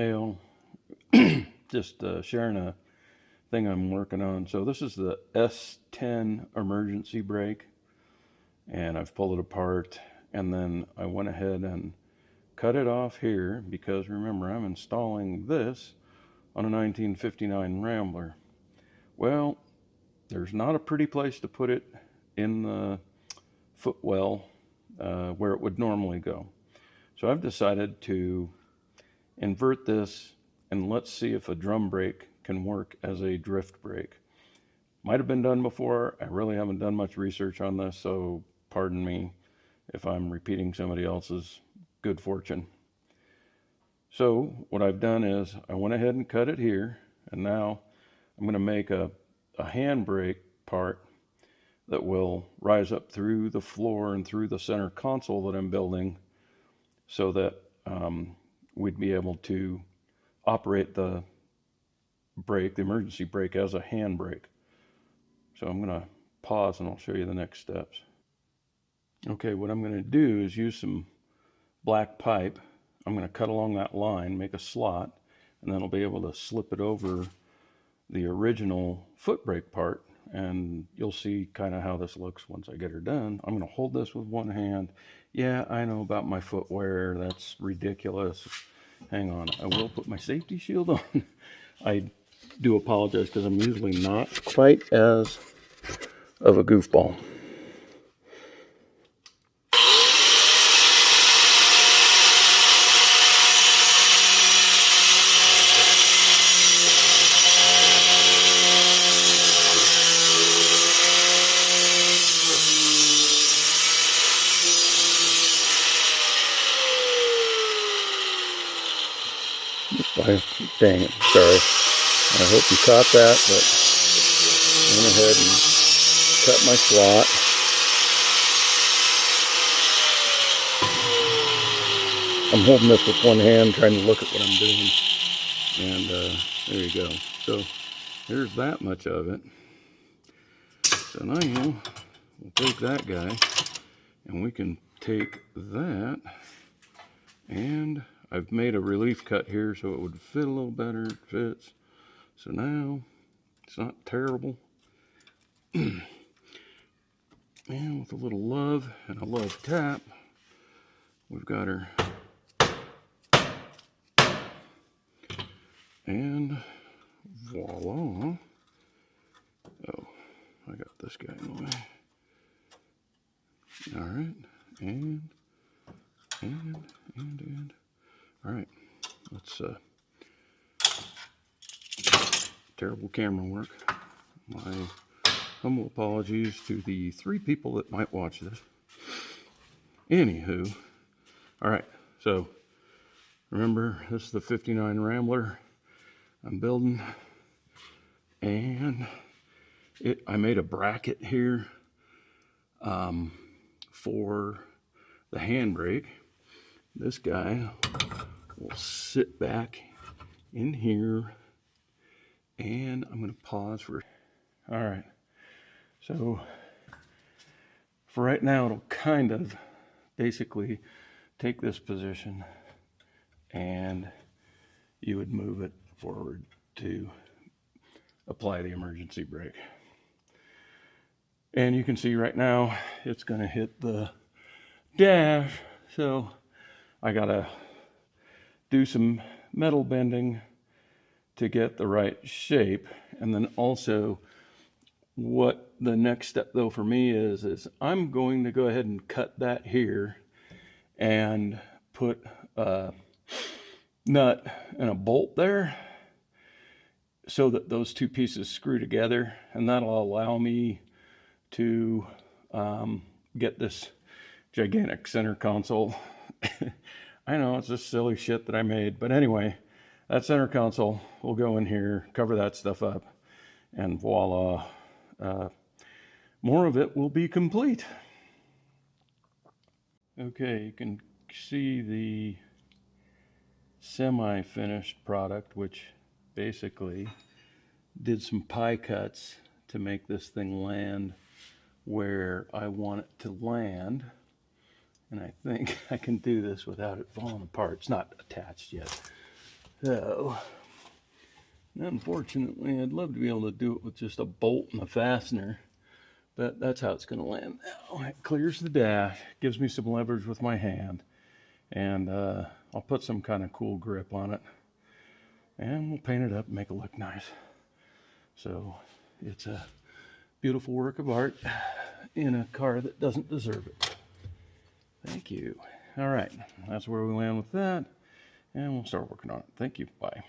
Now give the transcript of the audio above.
know, just sharing a thing I'm working on. So this is the S10 Emergency Brake, and I've pulled it apart, and then I went ahead and cut it off here because remember, I'm installing this on a 1959 Rambler. Well, there's not a pretty place to put it in the footwell where it would normally go. So I've decided to invert this and let's see if a drum brake can work as a drift brake. Might have been done before. I really haven't done much research on this, so pardon me if I'm repeating somebody else's good fortune. So what I've done is I went ahead and cut it here, and now I'm going to make a hand brake part that will rise up through the floor and through the center console that I'm building so that we'd be able to operate the brake, the emergency brake, as a hand brake. So I'm going to pause and I'll show you the next steps. Okay, what I'm going to do is use some black pipe. I'm going to cut along that line, make a slot, and then I'll be able to slip it over the original foot brake part, and you'll see kind of how this looks once I get her done. I'm going to hold this with one hand. Yeah, I know about my footwear. That's ridiculous. Hang on. I will put my safety shield on. I do apologize because I'm usually not quite as of a goofball. Dang it, sorry. I hope you caught that, but I went ahead and cut my slot. I'm holding this with one hand, trying to look at what I'm doing. And there you go. So there's that much of it. So now we'll take that guy, and we can take that, and I've made a relief cut here so it would fit a little better. It fits. So now it's not terrible. And with a little love and a love tap, we've got her. And voila. Oh, I got this guy in the way. All right. And. All right, let's, terrible camera work. My humble apologies to the 3 people that might watch this. Anywho, all right, so remember, this is the 59 Rambler I'm building, and I made a bracket here for the handbrake. This guy will sit back in here, and I'm going to pause for. All right, so for right now, it'll kind of basically take this position, and you would move it forward to apply the emergency brake. And you can see right now it's going to hit the dash, so I gotta do some metal bending to get the right shape. And then also what the next step though for me is I'm going to go ahead and cut that here and put a nut and a bolt there so that those 2 pieces screw together, and that'll allow me to get this gigantic center console. I know it's just silly shit that I made, but anyway, that center console will go in here, cover that stuff up, and voila, more of it will be complete. Okay, you can see the semi-finished product, which basically did some pie cuts to make this thing land where I want it to land. And I think I can do this without it falling apart. It's not attached yet. So, unfortunately, I'd love to be able to do it with just a bolt and a fastener, but that's how it's going to land now. It clears the dash, gives me some leverage with my hand, and I'll put some kind of cool grip on it, and we'll paint it up and make it look nice. So it's a beautiful work of art in a car that doesn't deserve it. Thank you. All right, that's where we land with that, and we'll start working on it. Thank you. Bye.